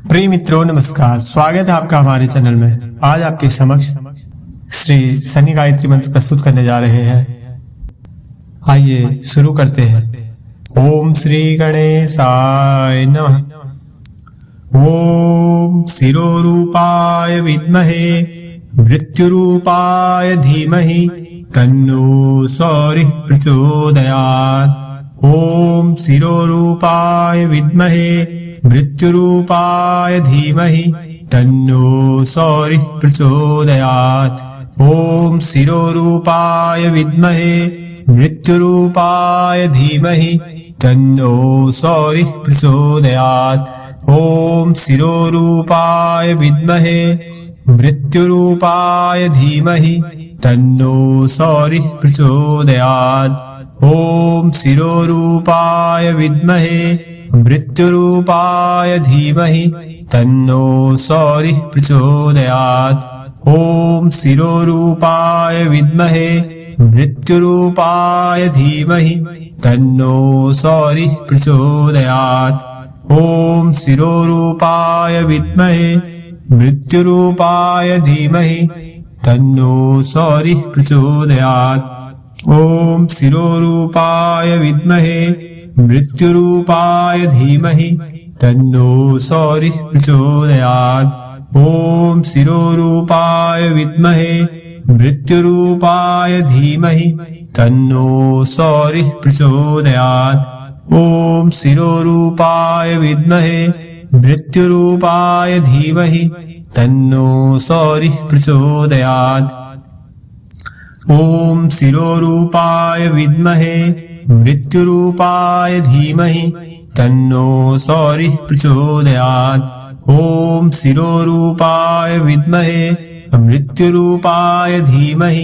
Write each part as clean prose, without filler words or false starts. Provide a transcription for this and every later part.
प्रिय मित्रों नमस्कार, स्वागत है आपका हमारे चैनल में। आज आपके समक्ष श्री शनि गायत्री मंत्र प्रस्तुत करने जा रहे हैं। आइए शुरू करते हैं। ओम श्री गणेशाय नमः। ओम शिरोरूपाय विद्महे मृत्युरूपाय धीमहि तन्नो सौरिः प्रचोदयात्। ओम शिरोरूपाय विद्महे मृत्युरूपाय धीमहि तन्नो सौरिः प्रचोदयात्। ओम शिरोरूपाय विद्महे मृत्युरूपाय धीमहि तन्नो सौरिः प्रचोदयात्। ओम शिरोरूपाय विद्महे मृत्युरूपाय धीमहि तन्नो सौरिः प्रचोदयात्। ओम शिरोरूपाय विद्महे मृत्युरूपाय धीमहि तन्नो सौरिः प्रचोदयात्। ओम शिरोरूपाय विद्महे मृत्युरूपाय धीमहि तन्नो सौरिः प्रचोदयात्। ओम शिरोरूपाय विद्महे मृत्युरूपाय धीमहि तन्नो सौरिः प्रचोदयात्। ओम शिरोरूपाय विद्महे मृत्युरूपाय धीमहि तन्नो सौरिः प्रचोदयात्। ओम शिरोरूपाय विद्महे मृत्युरूपाय धीमहि तन्नो सौरिः प्रचोदयात्। ओम शिरोरूपाय विद्महे मृत्युरूपाय धीमहि तन्नो सौरिः प्रचोदयात्। ओम शिरोरूपाय विद्महे मृत्युरूपाय धीमहि तन्नो सौरिः प्रचोदयात्। ओम शिरोरूपाय विद्महे मृत्युरूपाय धीमहि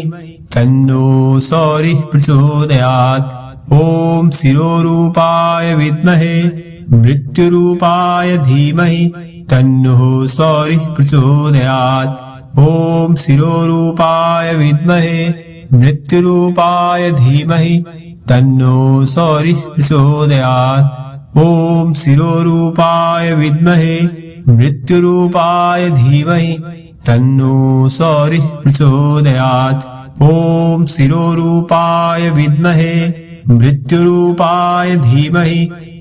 तन्नो सौरिः प्रचोदयात्। ओम शिरोरूपाय विद्महे मृत्युरूपाय धीमहि तन्नो सौरिः प्रचोदयात्। ओम शिरोरूपाय विद्महे मृत्युरूपाय धीमहि तन्नो सौरिः प्रचोदयात्। ओम शिरोरूपाय विद्महे मृत्युरूपाय धीमहि तन्नो सौरिः प्रचोदयात्। ओम शिरोरूपाय विद्महे मृत्युरूपाय धीमहि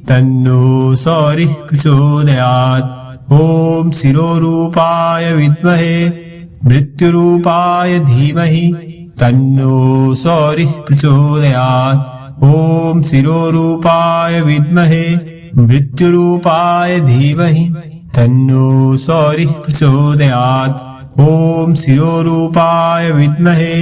तन्नो सौरिः प्रचोदयात्। ओम शिरोरूपाय विद्महे मृत्युरूपाय धीमहि तन्नो सौरिः प्रचोदयात्। ओम शिरोरूपाय विद्महे मृत्युरूपाय धीमहि तन्नो सौरिः प्रचोदयात्। ओम शिरोरूपाय विद्महे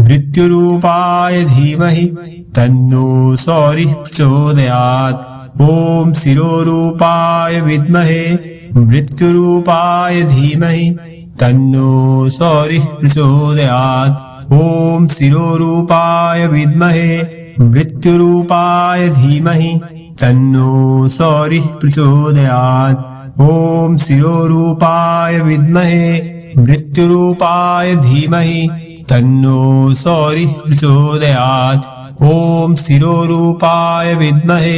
मृत्युरूपाय धीमहि तन्नो सौरिः प्रचोदयात्। ओम शिरोरूपाय विद्महे मृत्युरूपाय धीमहि तन्नो सौरिः प्रचोदयात्। ओम शिरोरूपाय विद्महे मृत्युरूपाय धीमहि तन्नो सौरिः प्रचोदयात्। ओम शिरोरूपाय विद्महे मृत्युरूपाय धीमहि तन्नो सौरिः प्रचोदयात्। ओम शिरोरूपाय विद्महे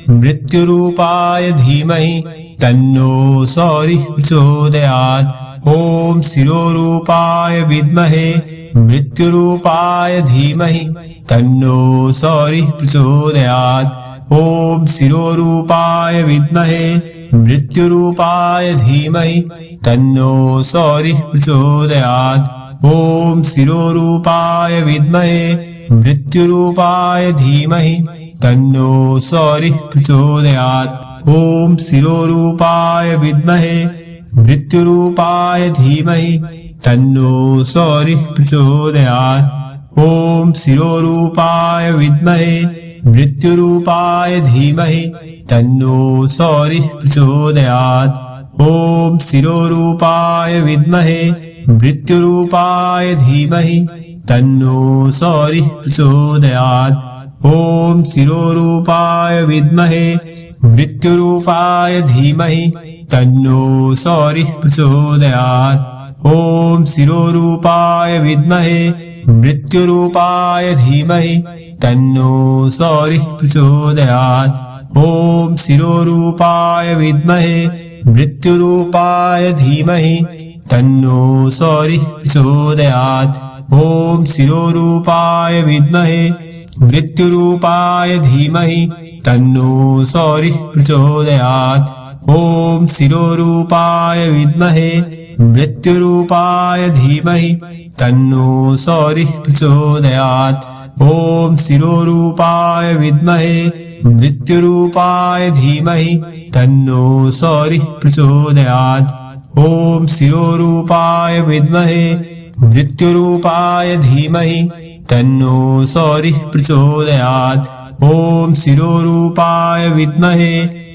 मृत्युरूपाय धीमहि तन्नो सौरिः प्रचोदयात्। ओम शिरोरूपाय विद्महे मृत्युरूपाय धीमहि तन्नो सौरिः प्रचोदयात्। ओम शिरोरूपाय विद्महे मृत्युरूपाय धीमहि तन्नो सौरिः प्रचोदयात्। ओम शिरोरूपाय विद्महे मृत्युरूपाय धीमहि तन्नो सौरिः प्रचोदयात्। ओम शिरोरूपाय विद्महे मृत्युरूपाय धीमहि तन्नो सौरिः प्रचोदयात्। ओम शिरोरूपाय विद्महे मृत्युरूपाय धीमहि तन्नो सौरिः प्रचोदयात्। ओम शिरोरूपाय विद्महे मृत्युरूपाय धीमहि तन्नो सौरिः प्रचोदयात्। ओम शिरोरूपाय विद्महे मृत्युरूपाय धीमहि तन्नो सौरिः प्रचोदयात्। ओम शिरोरूपाय विद्महे मृत्युरूपाय धीमहि तन्नो सौरिः प्रचोदयात्। ओम शिरोरूपाय विद्महे मृत्युरूपाय धीमहि तन्नो सौरिः प्रचोदयात्। ॐ शिरोरूपाय विद्महे मृत्युरूपाय धीमहि तन्नो सौरिः प्रचोदयात्। ॐ शिरोरूपाय विद्महे मृत्युरूपाय धीमहि तन्नो सौरिः प्रचोदयात्। ॐ शिरोरूपाय विद्महे मृत्युरूपाय धीमहि तन्नो सौरिः प्रचोदयात्। ॐ शिरोरूपाय विद्महे मृत्युरूपाय धीमहि तन्नो सौरिः प्रचोदयात्। ॐ शिरोरूपाय विद्महे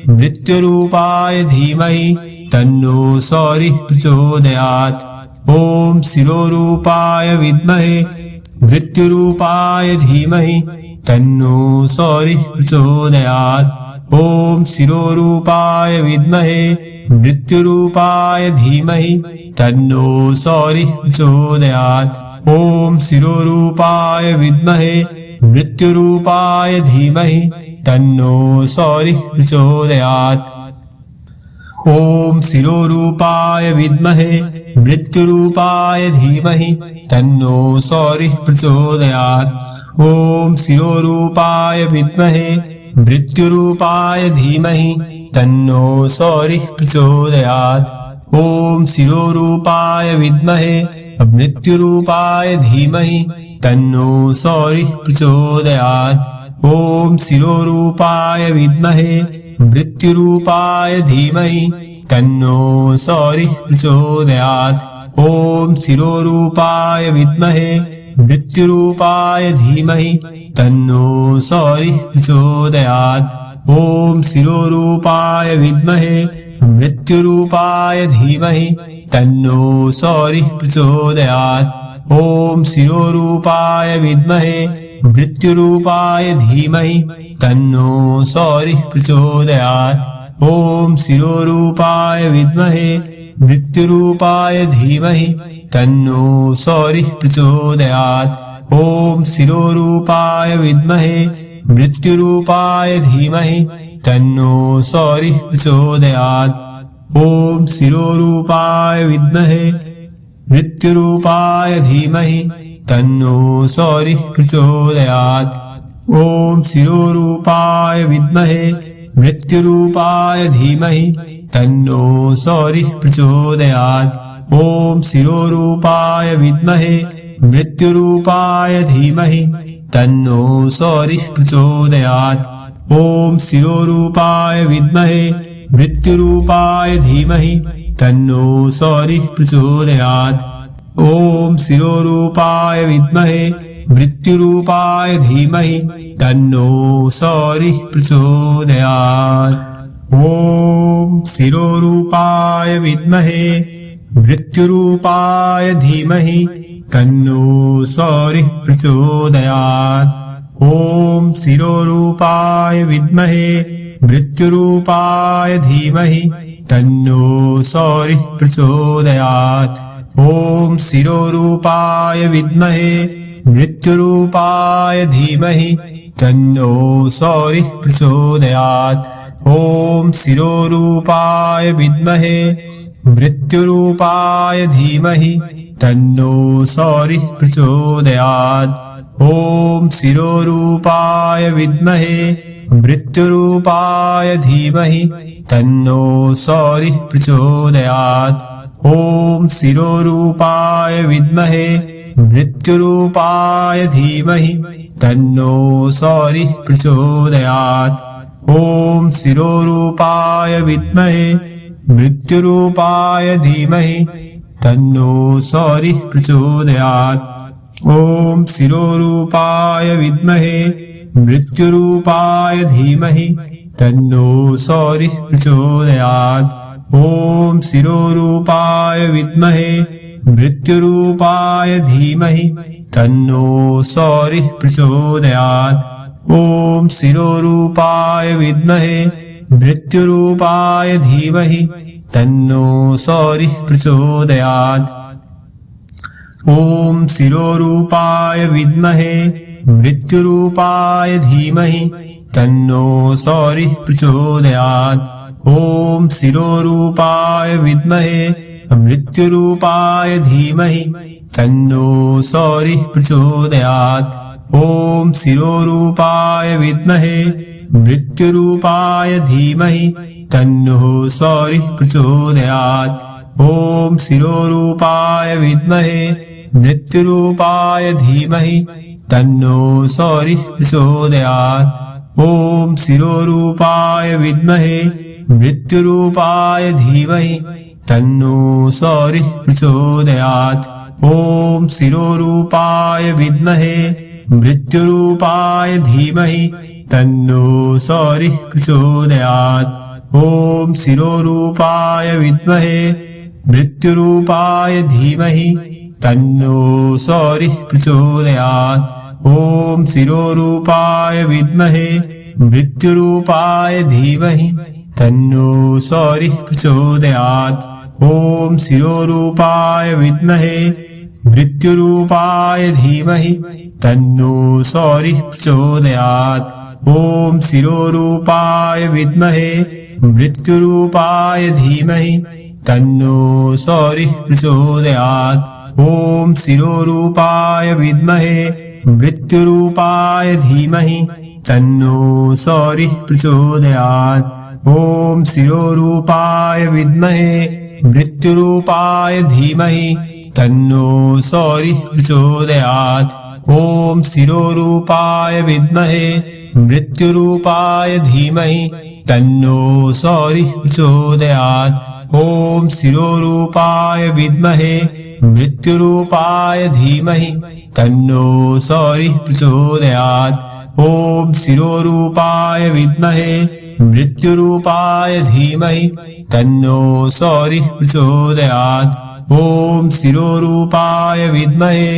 मृत्युरूपाय धीमहि तन्नो सौरिः प्रचोदयात्। ॐ शिरोरूपाय विद्महे मृत्युरूपाय धीमहि तन्नो सौरिः प्रचोदयात्। ॐ शिरोरूपाय विद्महे मृत्युरूपाय धीमहि तन्नो सौरिः प्रचोदयात्। ॐ शिरोरूपाय विद्महे मृत्युरूपाय धीमहि तन्नो सौरिः प्रचोदयात्। ॐ शिरोरूपाय विद्महे मृत्युरूपाय धीमहि तन्नो सौरिः प्रचोदयात्। ॐ शिरोरूपाय विद्महे मृत्युरूपाय धीमहि तन्नो सौरिः प्रचोदयात्। ॐ शिरोरूपाय विद्महे मृत्युरूपाय धीमहि तन्नो सौरिः प्रचोदयात्। ॐ शिरोरूपाय विद्महे मृत्युरूपाय धीमहि तन्नो सौरिः प्रचोदयात्। ॐ शिरोरूपाय विद्महे मृत्युरूपाय धीमहि तन्नो सौरिः प्रचोदयात्। ॐ शिरोरूपाय विद्महे मृत्युरूपाय धीमहि तन्नो सौरिः प्रचोदयात्। ॐ शिरोरूपाय विद्महे मृत्युरूपाय धीमहि तन्नो सौरिः प्रचोदयात्। ॐ शिरोरूपाय विद्महे मृत्युरूपाय धीमहि तन्नो सौरिः प्रचोदयात्। ॐ शिरोरूपाय विद्महे मृत्युरूपाय धीमहि तन्नो सौरिः प्रचोदयात्। ॐ शिरोरूपाय विद्महे मृत्युरूपाय धीमहि तन्नो सौरिः प्रचोदयात्। ॐ शिरोरूपाय विद्महे मृत्युरूपाय धीमहि तन्नो सौरिः प्रचोदयात्। ॐ शिरोरूपाय विद्महे मृत्युरूपाय धीमहि तन्नो सौरिः प्रचोदयात्। ॐ शिरोरूपाय विद्महे मृत्युरूपाय धीमहि तन्नो सौरिः प्रचोदयात्। ॐ शिरोरूपाय विद्महे मृत्युरूपाय धीमहि तन्नो सौरिः प्रचोदयात्। ॐ शिरोरूपाय विद्महे मृत्युरूपाय धीमहि तन्नो सौरिः प्रचोदयात्। ॐ शिरोरूपाय विद्महे मृत्युरूपाय धीमहि तन्नो सौरिः प्रचोदयात्। ॐ शिरोरूपाय विद्महे मृत्युरूपाय धीमहि तन्नो सौरिः प्रचोदयात्। ॐ शिरोरूपाय विद्महे मृत्युरूपाय धीमहि तन्नो सौरिः प्रचोदयात्। ॐ शिरोरूपाय विद्महे मृत्युरूपाय धीमहि तन्नो सौरिः प्रचोदयात्। ॐ शिरोरूपाय विद्महे मृत्युरूपाय धीमहि तन्नो सौरिः प्रचोदयात्। ॐ शिरोरूपाय विद्महे मृत्युरूपाय धीमहि तन्नो सौरिः प्रचोदयात्। ॐ शिरोरूपाय विद्महे मृत्युरूपाय धीमहि तन्नो सौरिः प्रचोदयात्। ॐ शिरोरूपाय विद्महे मृत्युरूपाय धीमहि तन्नो सौरिः प्रचोदयात्। ॐ शिरोरूपाय विद्महे मृत्युरूपाय धीमहि तन्नो सौरिः प्रचोदयात्। ॐ शिरोरूपाय विद्महे मृत्युरूपाय धीमहि तन्नो सौरिः प्रचोदयात्। ओम शिरोरूपाय विद्महे मृत्युरूपाय धीमहि तन्नो सौरिः प्रचोदयात्। ओम शिरोरूपाय विद्महे मृत्युरूपाय धीमहि तन्नो सौरिः प्रचोदयात्। ओम शिरोरूपाय विद्महे मृत्युरूपाय धीमहि तन्नो सौरिः प्रचोदयात्। ओम शिरोरूपाय विद्महे मृत्युरूपाय धीमहि तन्नो सौरिः प्रचोदयात्। ओम शिरोरूपाय विद्महे मृत्युरूपाय धीमहि तन्नो सौरिः प्रचोदयात्। ओम शिरोरूपाय विद्महे मृत्युरूपाय धीमहि तन्नो सौरिः प्रचोदयात्। ओम शिरोरूपाय विद्महे मृत्युरूपाय धीमहि तन्नो सौरिः प्रचोदयात्। ओम शिरोरूपाय विद्महे मृत्युरूपाय धीमहि तन्नो सौरिः प्रचोदयात्। ओम शिरोरूपाय विद्महे मृत्युरूपाय धीमहि तन्नो सौरिः प्रचोदयात्। ओम शिरोरूपाय विद्महे मृत्युरूपाय धीमहि तन्नो सौरिः प्रचोदयात्। ओम शिरोरूपाय विद्महे मृत्युरूपाय धीमहि तन्नो सौरिः प्रचोदयात्। ओम शिरोरूपाय विद्महे मृत्युरूपाय धीमहि तन्नो सौरिः प्रचोदयात्। ओम शिरोरूपाय विद्महे मृत्युरूपाय धीमहि तन्नो सौरिः प्रचोदयात्। ओम शिरोरूपाय विद्महे मृत्युरूपाय धीमहि तन्नो सौरिः प्रचोदयात्। ओम शिरोरूपाय विद्महे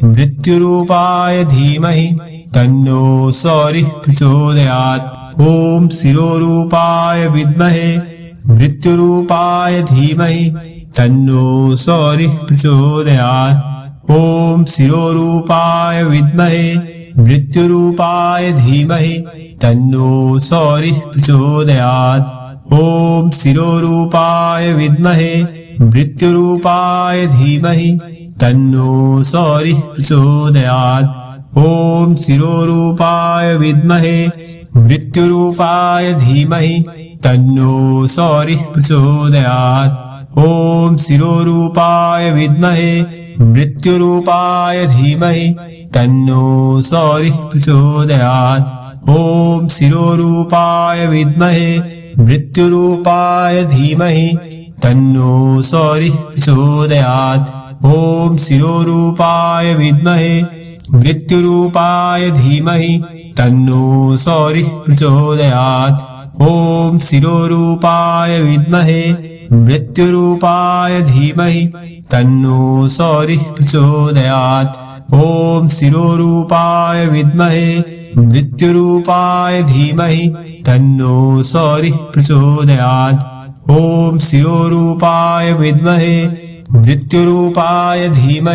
मृत्युरूपाय धीमहि तन्नो सौरिः प्रचोदयात्। ओम शिरोरूपाय विद्महे मृत्युरूपाय धीमहि तन्नो सौरिः प्रचोदयात्। ओम शिरोरूपाय विद्महे मृत्युरूपाय धीमहि तन्नो सौरिः प्रचोदयात्। ओम शिरोरूपाय विद्महे मृत्युरूपाय धीमहि तन्नो सौरिः प्रचोदयात्। ओम शिरोरूपाय विद्महे मृत्युरूपाय धीमहि तन्नो सौरिः प्रचोदयात्। ओम शिरोरूपाय विद्महे मृत्युरूपाय धीमहि तन्नो सौरिः प्रचोदयात्। ओम शिरोरूपाय विद्महे मृत्युरूपाय धीमहि तन्नो सौरिः प्रचोदयात्। ओम शिरोरूपाय विद्महे मृत्युरूपाय धीमहि तन्नो सौरिः प्रचोदयात्। ओम शिरोरूपाय विद्महे मृत्युरूपाय धीमहि तन्नो सौरिः प्रचोदयात्। ओम शिरोरूपाय विद्महे मृत्युरूपाय धीमहि तन्नो सौरिः प्रचोदयात्। ओम शिरोरूपाय विद्महे मृत्युरूपाय धीमहि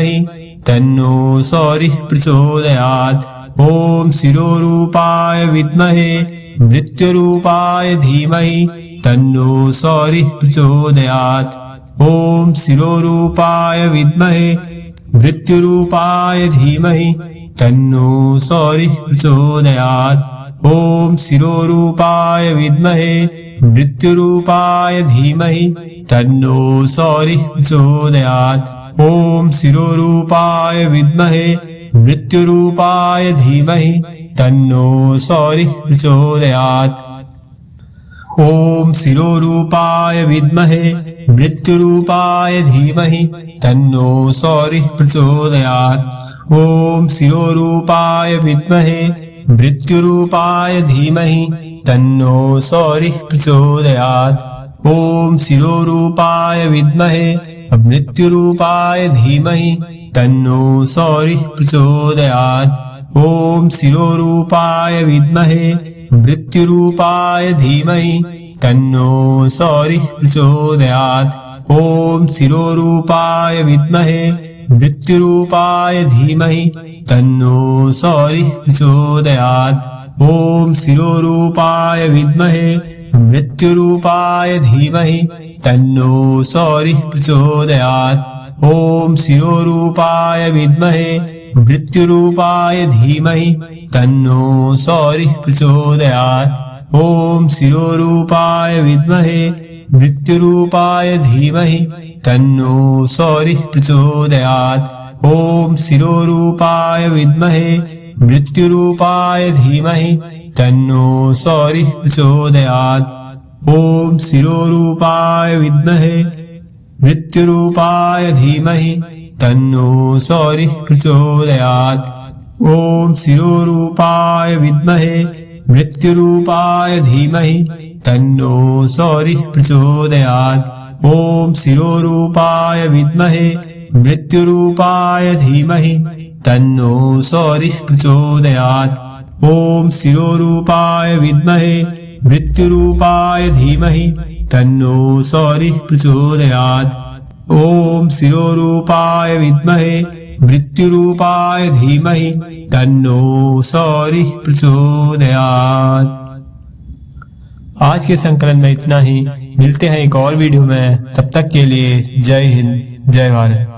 तन्नो सौरिः प्रचोदयात्। ओम शिरोरूपाय विद्महे मृत्युरूपाय धीमहि तन्नो सौरिः प्रचोदयात्। ओम शिरोरूपाय विद्महे मृत्युरूपाय धीमहि तन्नो सौरिः प्रचोदयात्। ओम शिरोरूपाय विद्महे मृत्युरूपाय धीमहि तन्नो सौरिः प्रचोदयात्। ओम शिरोरूपाय विद्महे मृत्युरूपाय धीमहि तन्नो सौरिः प्रचोदयात्। ओम शिरोरूपाय विद्महे मृत्युरूपाय धीमहि तन्नो सौरिः प्रचोदयात्। ओम शिरोरूपाय विद्महे मृत्युरूपाय धीमहि तन्नो सौरिः प्रचोदयात्। ओम शिरोरूपाय विद्महे मृत्युरूपाय धीमहि तन्नो सौरिः प्रचोदयात्। ओम शिरोरूपाय विद्महे मृत्युरूपाय धीमहि तन्नो सौरिः प्रचोदयात्। ओम शिरोरूपाय विद्महे मृत्युरूपाय धीमहि तन्नो सौरिः प्रचोदयात्। ओम शिरोरूपाय विद्महे मृत्युरूपाय धीमहि तन्नो सौरिः प्रचोदयात्। ओम शिरोरूपाय विद्महे मृत्युरूपाय धीमहि तन्नो सौरिः प्रचोदयात्। ओम शिरोरूपाय विद्महे मृत्युरूपाय धीमहि तन्नो सौरिः प्रचोदयात्। ओम शिरोरूपाय विद्महे मृत्युरूपाय धीमहि तन्नो सौरिः प्रचोदयात्। ओम शिरोरूपाय विद्महे मृत्युरूपाय धीमहि तन्नो सौरिः प्रचोदयात्। ओम शिरोरूपाय विद्महे मृत्युरूपाय धीमहि तन्नो सौरिः प्रचोदयात्। ओम शिरोरूपाय विद्महे मृत्युरूपाय धीमहि तन्नो सौरिः प्रचोदयात्। ओम शिरोरूपाय विद्महे मृत्युरूपाय धीमहि तन्नो सौरिः प्रचोदयात्। ओम शिरोरूपाय विद्महे मृत्युरूपाय धीमहि तन्नो सौरिः प्रचोदयात्। आज के संकलन में इतना ही। मिलते हैं एक और वीडियो में, तब तक के लिए जय हिंद, जय भारत।